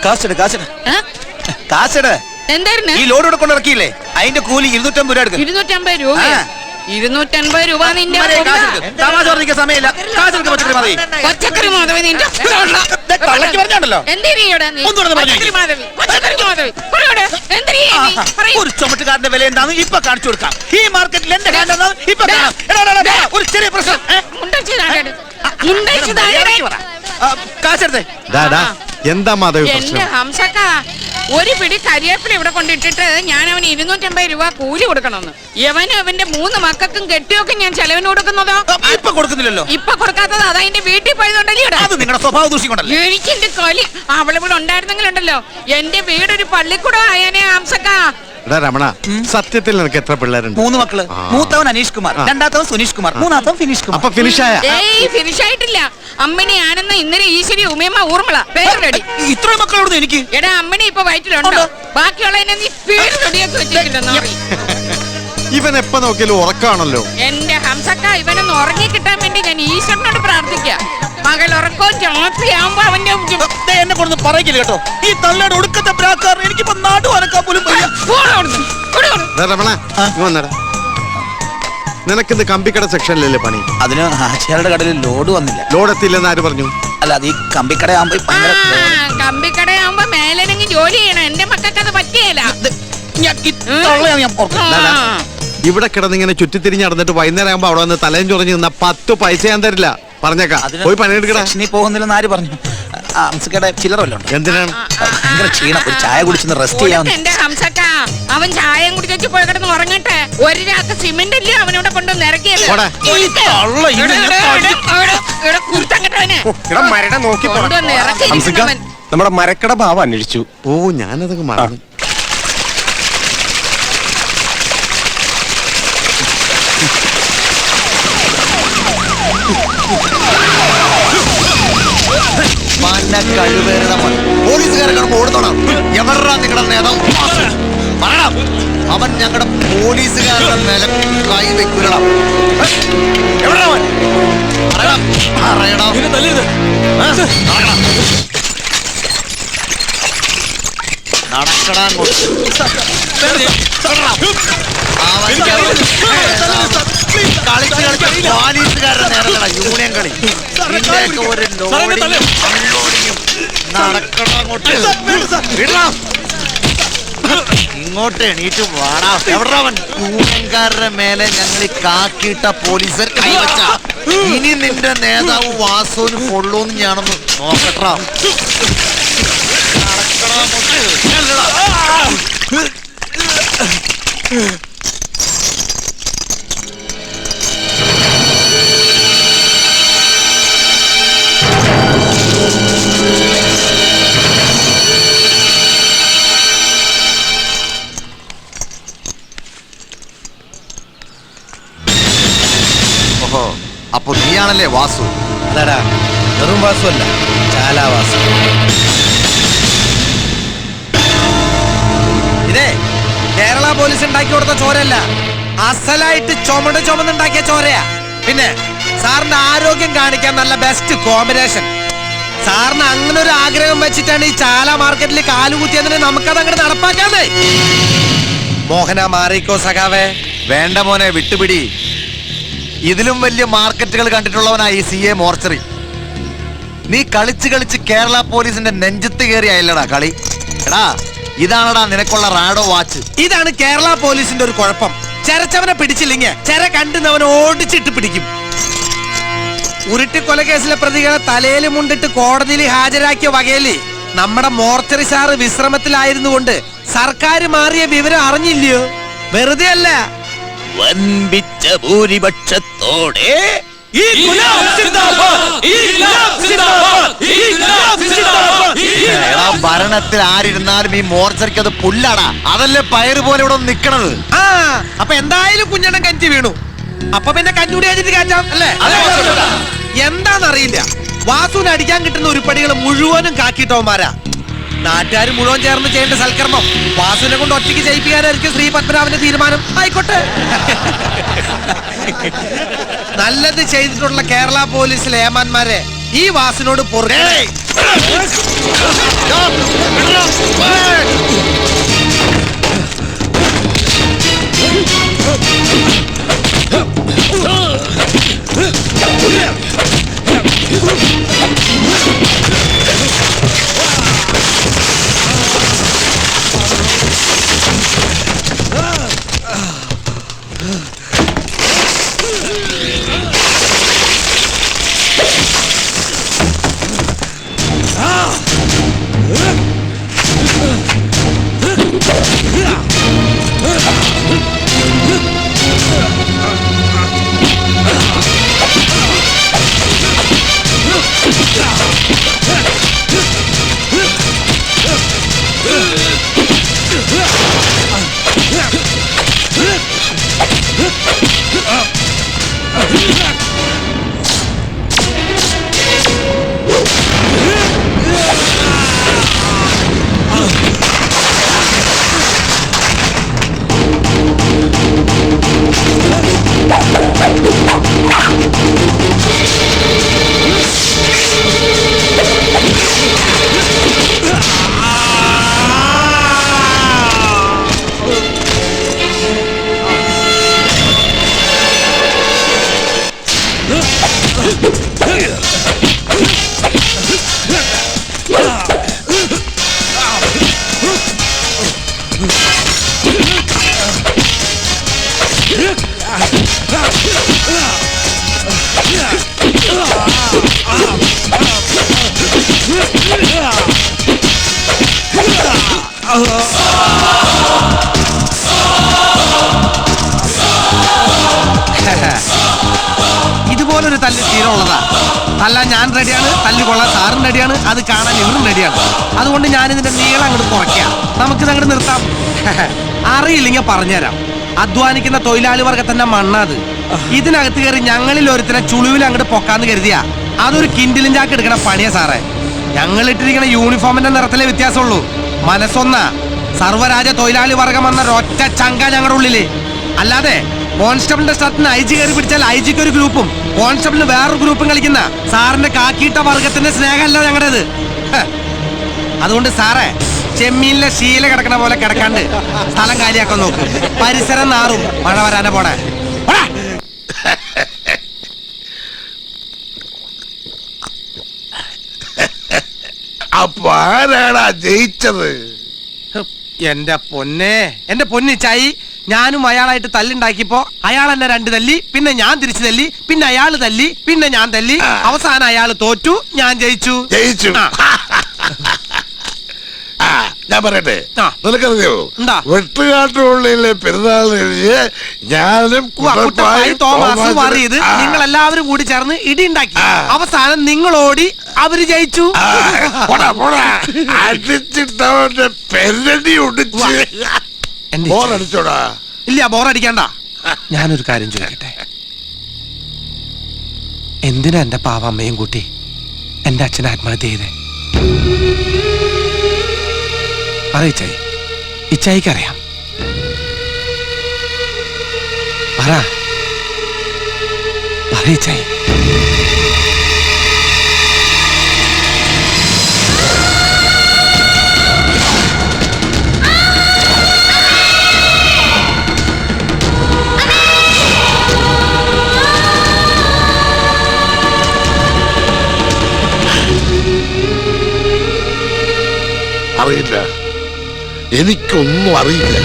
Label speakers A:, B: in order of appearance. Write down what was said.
A: കാശെട്.
B: എന്തായിരുന്നു
A: ഈ ലോഡ് ഇവിടെ കൊണ്ടിറക്കിയില്ലേ? അതിന്റെ കൂലി 250 രൂപ എടുക്കും.
B: 250 രൂപ? 250 രൂപ നിന്റെ
A: സമയമില്ല.
B: പച്ചക്കറി മാധവി നിന്റെ
A: ഒരു ചുമട്ടുകാരന്റെ വില എന്താന്ന് ഇപ്പൊ കാണിച്ചു കൊടുക്കാം. ഈ മാർക്കറ്റിൽ എന്റെ ഇപ്പൊ ഒരു ചെറിയ പ്രശ്നം. കാശെടുത്തേ.
C: എന്താ മാധവി
B: എന്റെ ഹംസക്ക, ഒരു പിടി കരിയേപ്പില ഇവിടെ കൊണ്ടിട്ടിട്ട് ഞാൻ അവന് 250 രൂപ കൂലി കൊടുക്കണമെന്ന്. യവനും അവന്റെ 3 മക്കൾക്കും കെട്ടിയൊക്കെ ഞാൻ ചെലവിന് കൊടുക്കുന്നതോ?
A: ഇപ്പൊ കൊടുക്കുന്നില്ലല്ലോ.
B: ഇപ്പൊ കൊടുക്കാത്തത് അതതിന്റെ വീട്ടിൽ പോയതുകൊണ്ടല്ലേ.
A: അത് നിങ്ങളുടെ സ്വഭാവ ദൂഷ്യം കൊണ്ടല്ലേ.
B: എനിക്ക് എന്റെ തൊലി അവളിവിടെ ഉണ്ടായിരുന്നെങ്കിലുണ്ടല്ലോ എന്റെ വീടൊരു പള്ളിക്കൂടം ആയനെ ഹംസക്ക.
C: രമണ, സത്യത്തിൽ നിനക്ക് എത്ര പിള്ളേരുണ്ട്?
A: 3 മക്കള്. മൂത്തവൻ അനീഷ് കുമാർ, രണ്ടാമത്തവൻ സുനീഷ് കുമാർ, മൂന്നാമത്തവൻ ഫിനിഷ് കുമാർ.
C: അപ്പൊ ഫിനിഷ് ആയ?
B: ഏയ്, ഫിനിഷ് ആയിട്ടില്ല. അമ്മണി ആനന്ദ, ഇന്നലെ ഈശ്വരി, ഉമയമ്മ, ഊർമിള, പേര് റെഡി.
A: ഇത്രയും മക്കളോട് എനിക്ക്.
B: എടാ, അമ്മണി ഇപ്പൊ വയറ്റിലുണ്ടോ? ബാക്കിയുള്ളതിനെ നീ പേര് റെഡിയാക്കി വെച്ചിട്ടുണ്ടെന്നോ?
C: ഇവൻ എപ്പോ നോക്കിയാലും ഉറക്കാണല്ലോ.
B: എന്റെ ഹംസക്ക, ഇവനൊന്ന് ഉറങ്ങി കിട്ടാൻ വേണ്ടി ഞാൻ ഈശ്വരനോട് പ്രാർത്ഥിക്കാം. മകൾ ഉറക്കവും രാത്രിയാകുമ്പോ അവന്റെ
A: എന്നെ കൊണ്ടൊന്നും പറയില്ല കേട്ടോ. ഈ തള്ളയുടെ ഒടുക്കത്തെ പ്രാക്കാർ എനിക്കിപ്പോ നാട്ടു അനക്കാൻ പോലും
C: രമണ, നിനക്കിന്ന് കമ്പിക്കട സെക്ഷനിലല്ലേ പണി?
A: അതിന് ആചാരുടെ കടയിൽ ലോഡ് വന്നില്ല.
C: ലോഡ് എത്തില്ലെന്ന് ആര് പറഞ്ഞു?
A: അല്ല, അത് ഈ
B: കമ്പിക്കടയാകുമ്പോ മേലെങ്കിൽ ജോലി ചെയ്യണം. എന്റെ മക്കൾക്ക് അത് പറ്റിയല്ല.
C: ഇവിടെ കിടന്നിങ്ങനെ ചുറ്റിത്തിരിഞ്ഞ് നടന്നിട്ട് വൈകുന്നേരം ആകുമ്പോ അവിടെ വന്ന് തലയും ചൊറഞ്ഞ് നിന്ന 10 പൈസ ഞാൻ തരില്ല. പറഞ്ഞേക്കാം, പോയി പണിയെടുക്കണ.
A: പോകുന്നില്ലെന്ന് ആര് പറഞ്ഞു? ചിലറല്ലോ.
C: എന്തിനാണ്?
A: ഭയങ്കര ക്ഷീണം, ഒരു ചായ കുടിച്ചൊന്ന് റെസ്റ്റ് ചെയ്യാൻ.
B: എന്റെ ഹംസക്ക, അവൻ ചായ കുടിച്ചു പോയി കിടന്ന് ഉറങ്ങട്ടെ. ഒരു രാത്രി സിമെന്റ് അല്ലേ അവനോട് കൊണ്ടുവന്ന് ഇറക്കിയല്ലോ.
D: നമ്മുടെ മരക്കട ഭാവം അന്വേഷിച്ചു.
C: ഓ, ഞാനതൊക്കെ മറന്നു.
E: പോലീസുകാരെ കാണുമ്പോ ഓടുന്നോണം. എവറാ നിങ്ങളുടെ നേതാവ്? അവൻ ഞങ്ങളുടെ പോലീസുകാരുടെ മേലെ കൈ വെക്കണം. നടക്കടാൻ പോലീസുകാരുടെ നേരല്ലടാ യൂണിയൻ കളി. ഇതിന്റെയൊക്കെ ഒരു ലോഡിങ്ങും നടക്കണങ്ങോട്ട്. ഇങ്ങോട്ട് എണീറ്റ് വാടാ. എവിടെവൻ? യൂണിയൻകാരുടെ മേലെ ഞങ്ങൾ ഈ കാക്കിയിട്ട പോലീസർ കൈവച്ച ഇനി നിന്റെ നേതാവ് വാസുവിന് കൊള്ളൂന്ന് ഞാനൊന്ന് നോക്കട്ടാ. ഓഹോ, അപ്പൊ നീയാണല്ലേ വാസു?
A: അതാടാ, വെറും വാസു അല്ല, ചാലാവാസു. ഇതേ കേരള പോലീസ് ഉണ്ടാക്കി കൊടുത്ത ചോരല്ല, അസലായിട്ട് ചുമന്നുണ്ടാക്കിയ ചോരയാ. പിന്നെ സാറിന്റെ ആരോഗ്യം കാണിക്കാൻ നല്ല ബെസ്റ്റ് കോമ്പിനേഷൻ. സാറിന് അങ്ങനെ ഒരു ആഗ്രഹം വെച്ചിട്ടാണ് ഈ ചാല മാർക്കറ്റിൽ കാലുകുത്തിയതിന് നമുക്കത് അങ്ങോട്ട് നടപ്പാക്കാതെ. മോഹന മാറിക്കോ സഖാവേ.
E: വേണ്ട മോനെ, വിട്ടുപിടി. ഇതിലും വലിയ മാർക്കറ്റുകൾ കണ്ടിട്ടുള്ളവനാ ഈ CA മോർച്ചറി. നീ കളിച്ച് കളിച്ച് കേരള പോലീസിന്റെ നെഞ്ചത്ത് കയറിയായില്ലടാ കളി. എടാ, ഇതാണടാ നിനക്കുള്ള റാഡോ വാച്ച്.
A: ഇതാണ് കേരള പോലീസിന്റെ ഒരു കുഴപ്പം. ചരച്ചവനെ പിടിച്ചില്ലെങ്കിൽ ചെര കണ്ടുന്നവനെ ഓടിച്ചിട്ട് പിടിക്കും. ഉരുട്ടിക്കൊലക്കേസിലെ പ്രതികളെ തലയിൽ മുണ്ടിട്ട് കോടതിയിൽ ഹാജരാക്കിയ വകയില് നമ്മുടെ മോർച്ചറി സാറ് വിശ്രമത്തിലായിരുന്നു കൊണ്ട് സർക്കാർ മാറിയ വിവരം അറിഞ്ഞില്ലയോ? വെറുതെ അല്ല, വൻപിച്ച ഭൂരിപക്ഷത്തോടെ
E: ഭരണത്തിൽ ആരിരുന്നാലും ഈ മോർച്ചറിക്ക് അത് പുല്ലാടാ. അതല്ലേ പയറ് പോലെ ഇവിടെ നിക്കണത്.
A: അപ്പൊ എന്തായാലും കുഞ്ഞെണ്ണം കഞ്ചി വീണു. അപ്പൊ പിന്നെ കഞ്ഞൂടി അടിച്ചിട്ട് കാച്ചാം അല്ലേ? എന്താന്നറിയില്ല, വാസുവിന് അടിക്കാൻ കിട്ടുന്ന ഉരുപ്പടികൾ മുഴുവനും കാക്കിട്ടവന്മാരാ. നാട്ടുകാർ മുഴുവൻ ചേർന്ന് ചെയ്യേണ്ട സൽക്കർമ്മം വാസുവിനെ കൊണ്ട് ഒറ്റയ്ക്ക് ചെയ്യിപ്പിക്കാനായിരിക്കും ശ്രീ പത്മനാഭന്റെ തീരുമാനം. ആയിക്കോട്ടെ. നല്ലത് ചെയ്തിട്ടുള്ള കേരള പോലീസിലെ ഏമാന്മാരെ ഈ വാസിനോട് പൊറുക്കണേ. ഇതുപോലൊരു തല്ല് തീരമുള്ളതാ. തല്ല ഞാൻ റെഡിയാണ്, തല്ല് കൊള്ളാൻ സാറും റെഡിയാണ്, അത് കാണാൻ ഇവരും റെഡിയാണ്. അതുകൊണ്ട് ഞാൻ ഇതിന്റെ നീളം അങ്ങോട്ട് കുറയ്ക്കാം, നമുക്കിത് അങ്ങോട്ട് നിർത്താം. അറിയില്ലെങ്കിൽ പറഞ്ഞുതരാം. അധ്വാനിക്കുന്ന തൊഴിലാളി വർഗത്തിന്റെ മണ്ണാത്. ഇതിനകത്ത് കയറി ഞങ്ങളിൽ ഒരുത്തിനെ ചുളുവിൽ അങ്ങോട്ട് പൊക്കാന്ന് കരുതിയാ അതൊരു കിൻഡിലും ചാക്ക് എടുക്കണ പണിയാ സാറേ. ഞങ്ങൾ ഇട്ടിരിക്കുന്ന യൂണിഫോമിന്റെ നിറത്തിലെ വ്യത്യാസമുള്ളൂ. മനസ്സൊന്ന സർവ്വരാജ തൊഴിലാളി വർഗം എന്ന ഒറ്റ ചങ്ക ഞങ്ങളുടെ ഉള്ളില്. അല്ലാതെ കോൺസ്റ്റബിളിന്റെ ഷർട്ടിന് ഐ ജി കയറി പിടിച്ചാൽ ഐ ജിക്ക് ഒരു ഗ്രൂപ്പും കോൺസ്റ്റബിളിന് വേറൊരു ഗ്രൂപ്പും കളിക്കുന്ന സാറിന്റെ കാക്കിയിട്ട വർഗത്തിന്റെ സ്നേഹമല്ല ഞങ്ങളുടേത്. അതുകൊണ്ട് സാറേ, ചെമ്മീനിലെ ശീല കിടക്കണ പോലെ കിടക്കാണ്ട് സ്ഥലം കാലിയാക്കാൻ നോക്കും. പരിസരം നാറും, മഴ വരാനെ പോണേ.
F: അപ്പൊ ആരാടാ ജയിച്ചത്?
A: എന്റെ പൊന്നിച്ചായി, ഞാനും അയാളായിട്ട് തല്ലുണ്ടാക്കിയപ്പോ അയാൾ എന്നെ 2 തല്ലി, പിന്നെ ഞാൻ തിരിച്ചു തല്ലി, പിന്നെ അയാള് തല്ലി, പിന്നെ ഞാൻ തല്ലി, അവസാനം അയാള് തോറ്റു, ഞാൻ ജയിച്ചു.
F: ഞാൻ പറയട്ടെ,
A: ആ.
F: നിനക്കറിയോ
A: എന്താ?
F: വെട്ടുകാട്ടുള്ളിലെ പെരുന്നാൾ കഴിഞ്ഞ് ഞാനും
A: കുട്ടപ്പായി തോമസ് പറയത് നിങ്ങൾ എല്ലാവരും കൂടി ചേർന്ന് ഇടി ഉണ്ടാക്കി. അവസാനം നിങ്ങളോടി, അവര് ജയിച്ചു.
F: അടിച്ചിട്ടവന്റെ പെരടി ഒടിച്ച് ബോറടിച്ചോടാ.
A: ഇല്ല, ബോറടിക്കണ്ട. ഞാനൊരു കാര്യം ചോദിക്കട്ടെ, എന്തിനാ എന്റെ പാവമ്മയും കൂട്ടി എന്റെ അച്ഛൻ ആത്മഹത്യ ചെയ്തേ? അറിയിച്ചായി, ഇച്ചായിക്കറിയാം. പറയിച്ചായി.
F: അറിയില്ല, എനിക്കൊന്നും അറിയില്ല.